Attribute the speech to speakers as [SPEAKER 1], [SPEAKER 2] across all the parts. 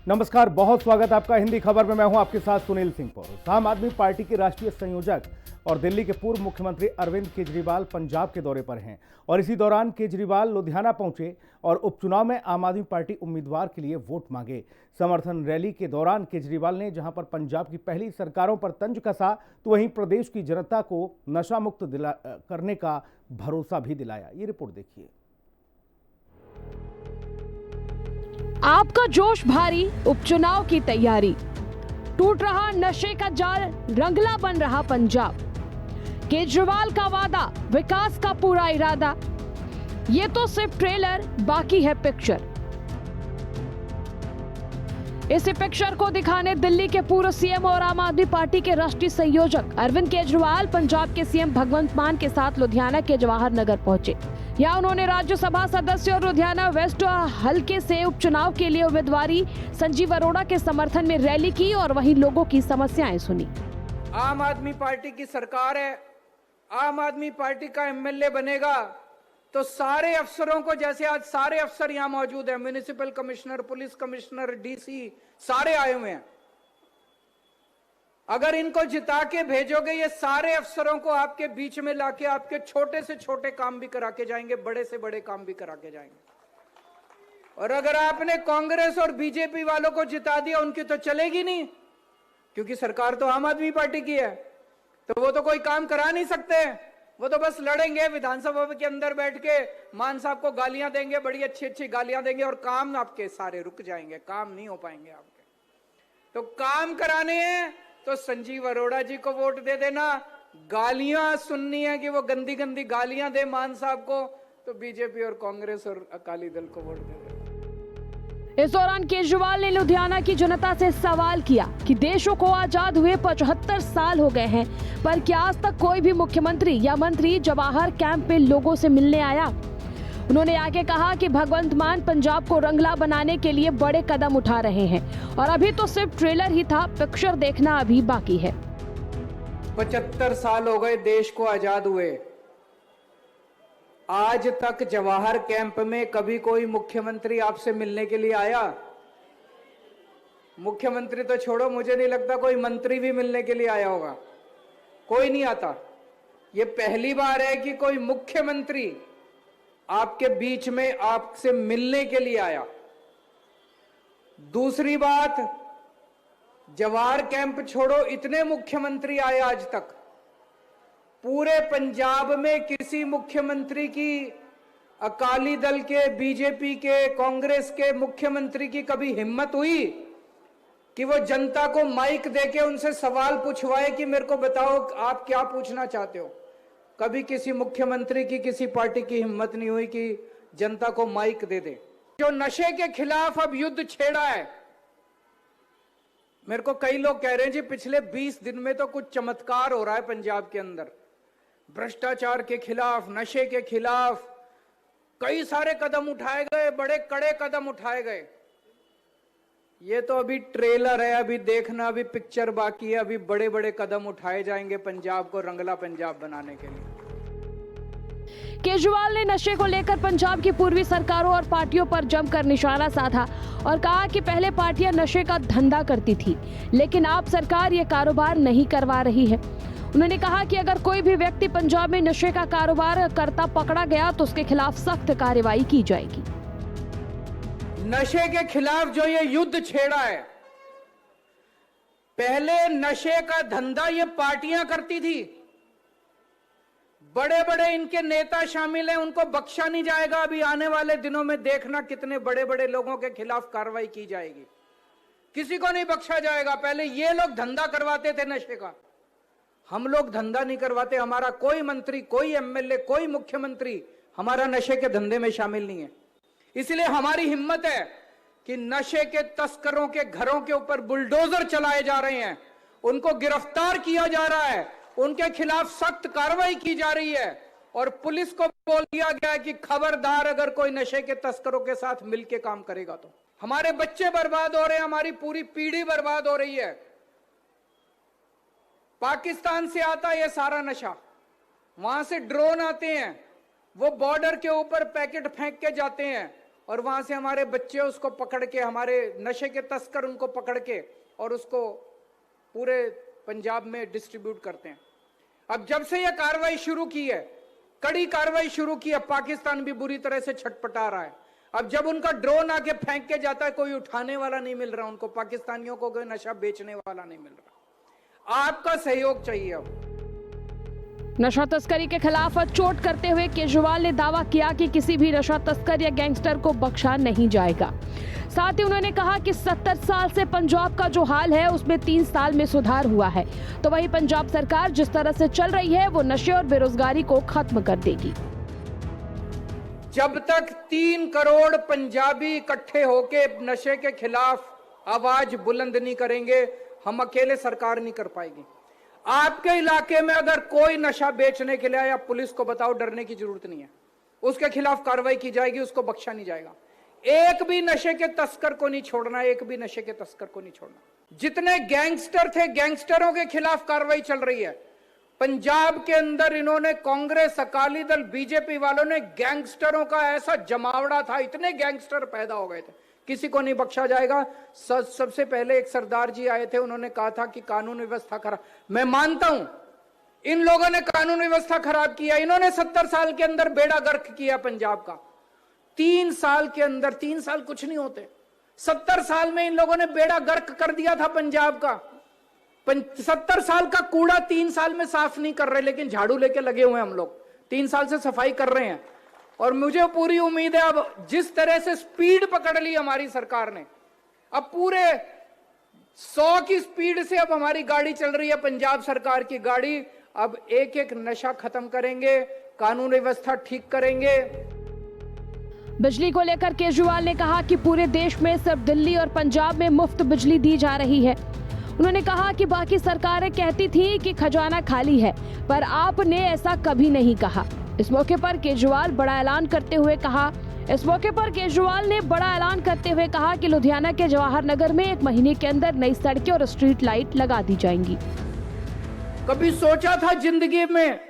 [SPEAKER 1] नमस्कार, बहुत स्वागत आपका हिंदी खबर में। मैं हूं आपके साथ सुनील सिंह पौर। आम आदमी पार्टी के राष्ट्रीय संयोजक और दिल्ली के पूर्व मुख्यमंत्री अरविंद केजरीवाल पंजाब के दौरे पर हैं और इसी दौरान केजरीवाल लुधियाना पहुंचे और उपचुनाव में आम आदमी पार्टी उम्मीदवार के लिए वोट मांगे। समर्थन रैली के दौरान केजरीवाल ने जहां पर पंजाब की पहली सरकारों पर तंज कसा, तो वहीं प्रदेश की जनता को नशा मुक्त करने का भरोसा भी दिलाया। ये रिपोर्ट देखिए।
[SPEAKER 2] आपका जोश भारी, उपचुनाव की तैयारी, टूट रहा नशे का जाल, रंगला बन रहा पंजाब। केजरीवाल का वादा, विकास का पूरा इरादा। ये तो सिर्फ ट्रेलर, बाकी है पिक्चर। इस पिक्चर को दिखाने दिल्ली के पूर्व सीएम और आम आदमी पार्टी के राष्ट्रीय संयोजक अरविंद केजरीवाल पंजाब के सीएम भगवंत मान के साथ लुधियाना के जवाहर नगर पहुंचे। यहाँ उन्होंने राज्यसभा सदस्य और लुधियाना वेस्ट हल्के से उपचुनाव के लिए उम्मीदवारी संजीव अरोड़ा के समर्थन में रैली की और वहीं लोगों की समस्याएं सुनी।
[SPEAKER 3] आम आदमी पार्टी की सरकार है, आम आदमी पार्टी का एमएलए बनेगा तो सारे अफसरों को, जैसे आज सारे अफसर यहां मौजूद हैं, municipal commissioner, police commissioner, DC, सारे आए हुए हैं। अगर इनको जिता के भेजोगे, ये सारे अफसरों को आपके बीच में लाके आपके छोटे से छोटे काम भी करा के जाएंगे, बड़े से बड़े काम भी करा के जाएंगे। और अगर आपने कांग्रेस और बीजेपी वालों को जिता दिया, उनकी तो चलेगी नहीं, क्योंकि सरकार तो आम आदमी पार्टी की है, तो वो तो कोई काम करा नहीं सकते। वो तो बस लड़ेंगे, विधानसभा के अंदर बैठ के मान साहब को गालियां देंगे, बड़ी अच्छी अच्छी गालियां देंगे, और काम आपके सारे रुक जाएंगे, काम नहीं हो पाएंगे आपके। तो काम कराने हैं तो संजीव अरोड़ा जी को वोट दे देना। गालियां सुननी है कि वो गंदी गंदी गालियां दे मान साहब को, तो बीजेपी और कांग्रेस और अकाली दल को वोट दे देना।
[SPEAKER 2] इस दौरान केजरीवाल ने लुधियाना की जनता से सवाल किया कि देश को आजाद हुए 75 साल हो गए हैं, पर क्या आज तक कोई भी मुख्यमंत्री या मंत्री जवाहर कैंप में लोगों से मिलने आया। उन्होंने आगे कहा कि भगवंत मान पंजाब को रंगला बनाने के लिए बड़े कदम उठा रहे हैं और अभी तो सिर्फ ट्रेलर ही था, पिक्चर देखना अभी बाकी है।
[SPEAKER 3] 75 साल हो गए देश को आजाद हुए, आज तक जवाहर कैंप में कभी कोई मुख्यमंत्री आपसे मिलने के लिए आया? मुख्यमंत्री तो छोड़ो, मुझे नहीं लगता कोई मंत्री भी मिलने के लिए आया होगा। कोई नहीं आता। ये पहली बार है कि कोई मुख्यमंत्री आपके बीच में आपसे मिलने के लिए आया। दूसरी बात, जवाहर कैंप छोड़ो, इतने मुख्यमंत्री आए आज तक, पूरे पंजाब में किसी मुख्यमंत्री की, अकाली दल के, बीजेपी के, कांग्रेस के मुख्यमंत्री की कभी हिम्मत हुई कि वो जनता को माइक देके उनसे सवाल पूछवाए कि मेरे को बताओ आप क्या पूछना चाहते हो? कभी किसी मुख्यमंत्री की, किसी पार्टी की हिम्मत नहीं हुई कि जनता को माइक दे दे। जो नशे के खिलाफ अब युद्ध छेड़ा है, मेरे को कई लोग कह रहे हैं जी पिछले 20 दिन में तो कुछ चमत्कार हो रहा है पंजाब के अंदर। भ्रष्टाचार के खिलाफ, नशे के खिलाफ कई सारे कदम उठाए गए, बड़े कड़े कदम उठाए गए। ये तो अभी ट्रेलर है, अभी देखना, अभी पिक्चर बाकी है, अभी बड़े बड़े कदम उठाए जाएंगे पंजाब को रंगला पंजाब बनाने के लिए।
[SPEAKER 2] केजरीवाल ने नशे को लेकर पंजाब की पूर्वी सरकारों और पार्टियों पर जमकर निशाना साधा और कहा कि पहले पार्टियां नशे का धंधा करती थी, लेकिन अब सरकार ये कारोबार नहीं करवा रही है। उन्होंने कहा कि अगर कोई भी व्यक्ति पंजाब में नशे का कारोबार करता पकड़ा गया तो उसके खिलाफ सख्त कार्रवाई की जाएगी।
[SPEAKER 3] नशे के खिलाफ जो ये युद्ध छेड़ा है, पहले नशे का धंधा ये पार्टियां करती थी, बड़े बड़े इनके नेता शामिल हैं, उनको बख्शा नहीं जाएगा। अभी आने वाले दिनों में देखना कितने बड़े बड़े लोगों के खिलाफ कार्रवाई की जाएगी, किसी को नहीं बख्शा जाएगा। पहले ये लोग धंधा करवाते थे नशे का, हम लोग धंधा नहीं करवाते। हमारा कोई मंत्री, कोई एमएलए, कोई मुख्यमंत्री हमारा नशे के धंधे में शामिल नहीं है। इसलिए हमारी हिम्मत है कि नशे के तस्करों के घरों के ऊपर बुलडोजर चलाए जा रहे हैं, उनको गिरफ्तार किया जा रहा है, उनके खिलाफ सख्त कार्रवाई की जा रही है, और पुलिस को बोल दिया गया है कि खबरदार अगर कोई नशे के तस्करों के साथ मिलकर काम करेगा तो। हमारे बच्चे बर्बाद हो रहे हैं, हमारी पूरी पीढ़ी बर्बाद हो रही है। पाकिस्तान से आता है ये सारा नशा, वहां से ड्रोन आते हैं, वो बॉर्डर के ऊपर पैकेट फेंक के जाते हैं, और वहां से हमारे बच्चे उसको पकड़ के, हमारे नशे के तस्कर उनको पकड़ के और उसको पूरे पंजाब में डिस्ट्रीब्यूट करते हैं। अब जब से यह कार्रवाई शुरू की है, कड़ी कार्रवाई शुरू की है, पाकिस्तान भी बुरी तरह से छटपटा रहा है। अब जब उनका ड्रोन आके फेंक के जाता है, कोई उठाने वाला नहीं मिल रहा उनको, पाकिस्तानियों को कोई नशा बेचने वाला नहीं मिल रहा। आपका सहयोग चाहिए। अब
[SPEAKER 2] नशा तस्करी के खिलाफ चोट करते हुए केजरीवाल ने दावा किया कि किसी भी नशा तस्कर या गैंगस्टर को बख्शा नहीं जाएगा। साथ ही उन्होंने कहा कि 70 साल से पंजाब का जो हाल है उसमें 3 साल में सुधार हुआ है, तो वही पंजाब सरकार जिस तरह से चल रही है वो नशे और बेरोजगारी को खत्म कर देगी।
[SPEAKER 3] जब तक 3 करोड़ पंजाबी इकट्ठे होके नशे के खिलाफ आवाज बुलंद नहीं करेंगे, हम अकेले सरकार नहीं कर पाएगी। आपके इलाके में अगर कोई नशा बेचने के लिए आया, पुलिस को बताओ, डरने की जरूरत नहीं है, उसके खिलाफ कार्रवाई की जाएगी, उसको बख्शा नहीं जाएगा। एक भी नशे के तस्कर को नहीं छोड़ना, एक भी नशे के तस्कर को नहीं छोड़ना। जितने गैंगस्टर थे, गैंगस्टरों के खिलाफ कार्रवाई चल रही है। पंजाब के अंदर इन्होंने, कांग्रेस, अकाली दल, बीजेपी वालों ने गैंगस्टरों का ऐसा जमावड़ा था, इतने गैंगस्टर पैदा हो गए थे, किसी को नहीं बख्शा जाएगा। सबसे पहले एक सरदार जी आए थे, उन्होंने कहा था कि कानून व्यवस्था खराब। मैं मानता हूं इन लोगों ने कानून व्यवस्था खराब किया। इन्होंने 70 साल के अंदर बेड़ा गर्क किया पंजाब का। 3 साल के अंदर, 3 साल कुछ नहीं होते, 70 साल में इन लोगों ने बेड़ा गर्क कर दिया था पंजाब का। 70 साल का कूड़ा 3 साल में साफ नहीं कर रहे, लेकिन झाड़ू लेके लगे हुए हम लोग 3 साल से सफाई कर रहे हैं। और मुझे पूरी उम्मीद है, अब जिस तरह से स्पीड पकड़ ली हमारी सरकार ने, अब पूरे 100 की स्पीड से अब हमारी गाड़ी चल रही है, पंजाब सरकार की गाड़ी। अब एक एक नशा खत्म करेंगे, कानून व्यवस्था ठीक करेंगे।
[SPEAKER 2] बिजली को लेकर केजरीवाल ने कहा कि पूरे देश में सिर्फ दिल्ली और पंजाब में मुफ्त बिजली दी जा रही है। उन्होंने कहा कि बाकी सरकारें कहती थी कि खजाना खाली है, पर आपने ऐसा कभी नहीं कहा। इस मौके पर केजरीवाल ने बड़ा ऐलान करते हुए कहा कि लुधियाना के जवाहर नगर में 1 महीने के अंदर नई सड़कें और स्ट्रीट लाइट लगा दी जाएंगी।
[SPEAKER 3] कभी सोचा था जिंदगी में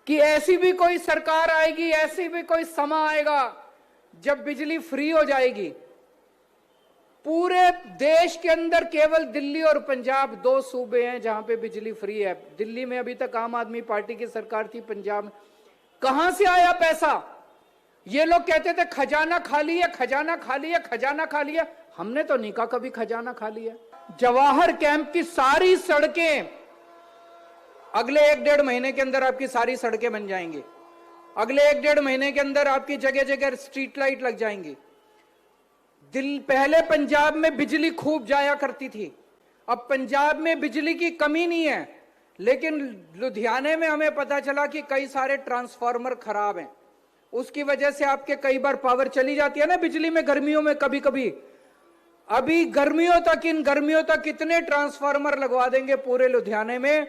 [SPEAKER 3] कि ऐसी भी कोई सरकार आएगी, ऐसी भी कोई समा आएगा जब बिजली फ्री हो जाएगी? पूरे देश के अंदर केवल दिल्ली और पंजाब 2 सूबे हैं जहां पे बिजली फ्री है। दिल्ली में अभी तक आम आदमी पार्टी की सरकार थी, पंजाब में कहां से आया पैसा? ये लोग कहते थे खजाना खाली है, खजाना खाली है, खजाना खाली है। हमने तो नहीं कहा कभी खजाना खाली है। जवाहर कैंप की सारी सड़कें अगले 1-1.5 महीने के अंदर आपकी सारी सड़कें बन जाएंगी। अगले 1-1.5 महीने के अंदर आपकी जगह जगह स्ट्रीट लाइट लग जाएंगी। पहले पंजाब में बिजली खूब जाया करती थी, अब पंजाब में बिजली की कमी नहीं है, लेकिन लुधियाने में हमें पता चला कि कई सारे ट्रांसफार्मर खराब हैं। उसकी वजह से आपके कई बार पावर चली जाती है ना बिजली में, गर्मियों में कभी कभी। अभी गर्मियों तक कितने ट्रांसफार्मर लगवा देंगे पूरे लुधियाने में।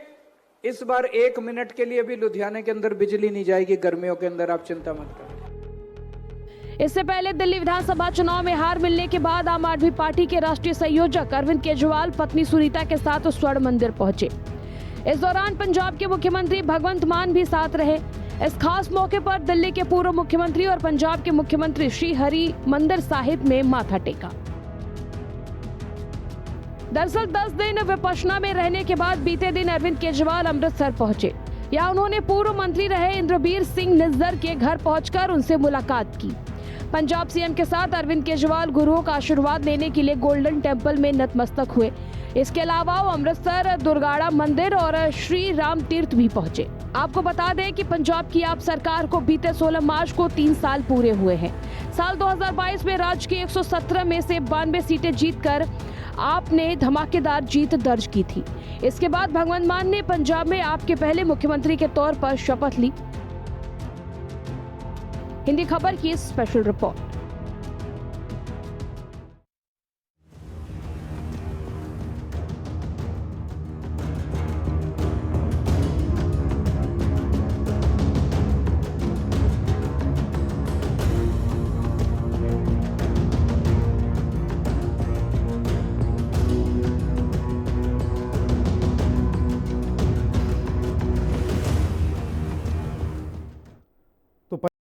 [SPEAKER 3] इस बार 1 मिनट के लिए भी लुधियाने के अंदर बिजली नहीं जाएगी गर्मियों के अंदर, आप चिंता मत करें।
[SPEAKER 2] इससे पहले दिल्ली विधानसभा चुनाव में हार मिलने के बाद आम आदमी पार्टी के राष्ट्रीय संयोजक अरविंद केजरीवाल पत्नी सुनीता के साथ स्वर्ण मंदिर पहुंचे। इस दौरान पंजाब के मुख्यमंत्री भगवंत मान भी साथ रहे। इस खास मौके पर दिल्ली के पूर्व मुख्यमंत्री और पंजाब के मुख्यमंत्री श्री हरि मंदिर साहिब में माथा टेका। दरअसल 10 दिन विपश्यना में रहने के बाद बीते दिन अरविंद केजरीवाल अमृतसर पहुंचे। यहाँ उन्होंने पूर्व मंत्री रहे इंद्रबीर सिंह निज्जर के घर पहुंचकर उनसे मुलाकात की। पंजाब सीएम के साथ अरविंद केजरीवाल गुरुओं का आशीर्वाद लेने के लिए गोल्डन टेम्पल में नतमस्तक हुए। इसके अलावा वो अमृतसर दुर्गाड़ा मंदिर और श्री राम तीर्थ भी पहुंचे। आपको बता दें कि पंजाब की आप सरकार को बीते 16 मार्च को 3 साल पूरे हुए हैं। साल 2022 में राज्य की 117 में से 92 सीटें जीतकर आपने धमाकेदार जीत दर्ज की थी। इसके बाद भगवंत मान ने पंजाब में आपके पहले मुख्यमंत्री के तौर पर शपथ ली। हिंदी खबर की स्पेशल रिपोर्ट।